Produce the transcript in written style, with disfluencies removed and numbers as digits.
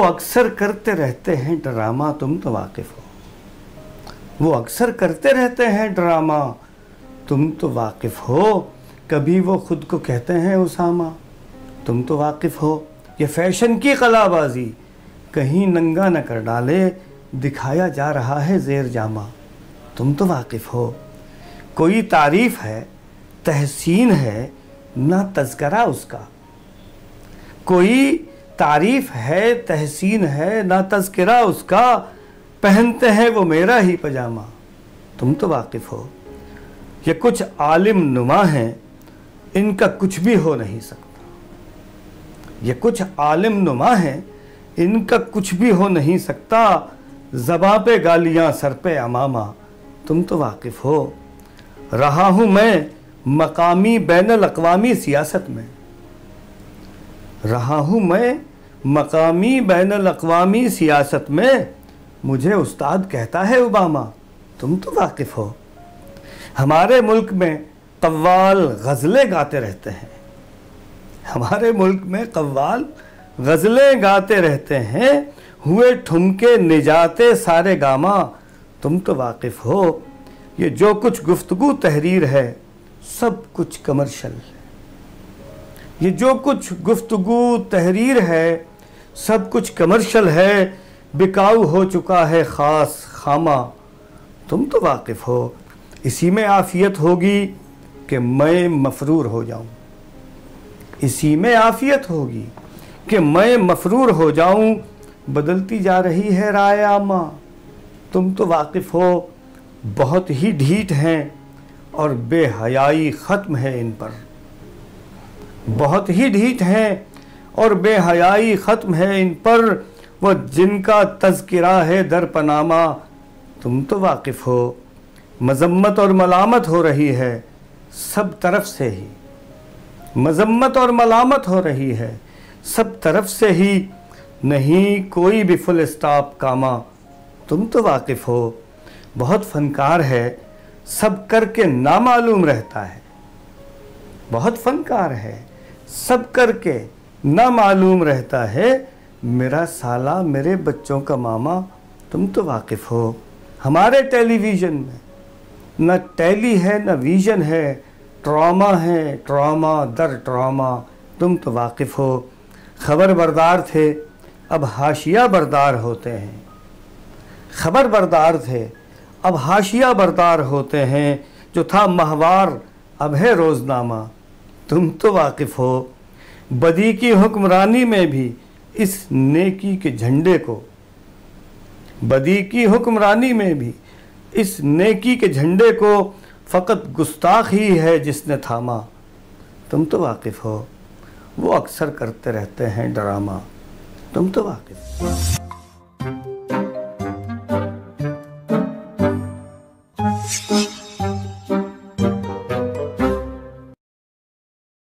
وہ اکثر کرتے رہتے ہیں ڈرامہ، تم تو واقف ہو۔ وہ اکثر کرتے رہتے ہیں ڈرامہ، تم تو واقف ہو۔ کبھی وہ خود کو کہتے ہیں اسامہ، تم تو واقف ہو۔ یہ فیشن کی قلع بازی کہیں ننگا نہ کر ڈالے، دکھایا جا رہا ہے زیر جامہ، تم تو واقف ہو۔ کوئی تعریف ہے، تحسین ہے، نہ تذکرہ اس کا۔ کوئی تعریف ہے، تحسین ہے، نہ تذکرہ اس کا، پہنتے ہیں وہ میرا ہی پجامہ، تم تو واقف ہو۔ یہ کچھ عالم نما ہیں، ان کا کچھ بھی ہو نہیں سکتا۔ یہ کچھ عالم نما ہیں، ان کا کچھ بھی ہو نہیں سکتا، زباں پہ گالیاں سر پہ امامہ، تم تو واقف ہو۔ رہا ہوں میں مقامی بین الاقوامی سیاست میں، رہا ہوں میں مقامی بین الاقوامی سیاست میں، مجھے استاد کہتا ہے اوباما، تم تو واقف ہو۔ ہمارے ملک میں قوال غزلیں گاتے رہتے ہیں، ہمارے ملک میں قوال غزلیں گاتے رہتے ہیں، ہوئے ٹھمکے نجاتے سارے گاما، تم تو واقف ہو۔ یہ جو کچھ گفتگو تحریر ہے، سب کچھ کمرشل ہے۔ یہ جو کچھ گفتگو تحریر ہے، سب کچھ کمرشل ہے، بکاؤ ہو چکا ہے خاص خامہ، تم تو واقف ہو۔ اسی میں عافیت ہوگی کہ میں مفرور ہو جاؤں، اسی میں عافیت ہوگی کہ میں مفرور ہو جاؤں، بدلتی جا رہی ہے رائے عامہ، تم تو واقف ہو۔ بہت ہی ڈھیٹ ہیں اور بے حیائی ختم ہے ان پر، بہت ہی ڈھیٹ ہیں اور بے حیائی ختم ہے ان پر، وہ جن کا تذکرہ ہے در پنامہ، تم تو واقف ہو۔ مذمت اور ملامت ہو رہی ہے سب طرف سے ہی، مذمت اور ملامت ہو رہی ہے سب طرف سے ہی، نہیں کوئی بھی فل اسٹاپ کاما، تم تو واقف ہو۔ بہت فنکار ہے سب کر کے نامعلوم رہتا ہے، بہت فنکار ہے سب کر کے نامعلوم رہتا ہے، میرا سالہ میرے بچوں کا ماما، تم تو واقف ہو۔ ہمارے ٹیلی ویژن میں نہ ٹیلی ہے نہ ویژن ہے، ڈرامہ ہے ڈرامہ در ڈرامہ، تم تو واقف ہو۔ خبر بردار تھے اب حاشیہ بردار ہوتے ہیں، خبر بردار تھے اب حاشیہ بردار ہوتے ہیں، جو تھا ماہوار اب ہے روزنامہ، تم تو واقف ہو۔ بدی کی حکمرانی میں بھی اس نیکی کے جھنڈے کو، بدی کی حکمرانی میں بھی اس نیکی کے جھنڈے کو، فقط گستاخ ہی ہے جس نے تھاما، تم تو واقف ہو۔ وہ اکثر کرتے رہتے ہیں ڈرامہ، تم تو واقف ہو۔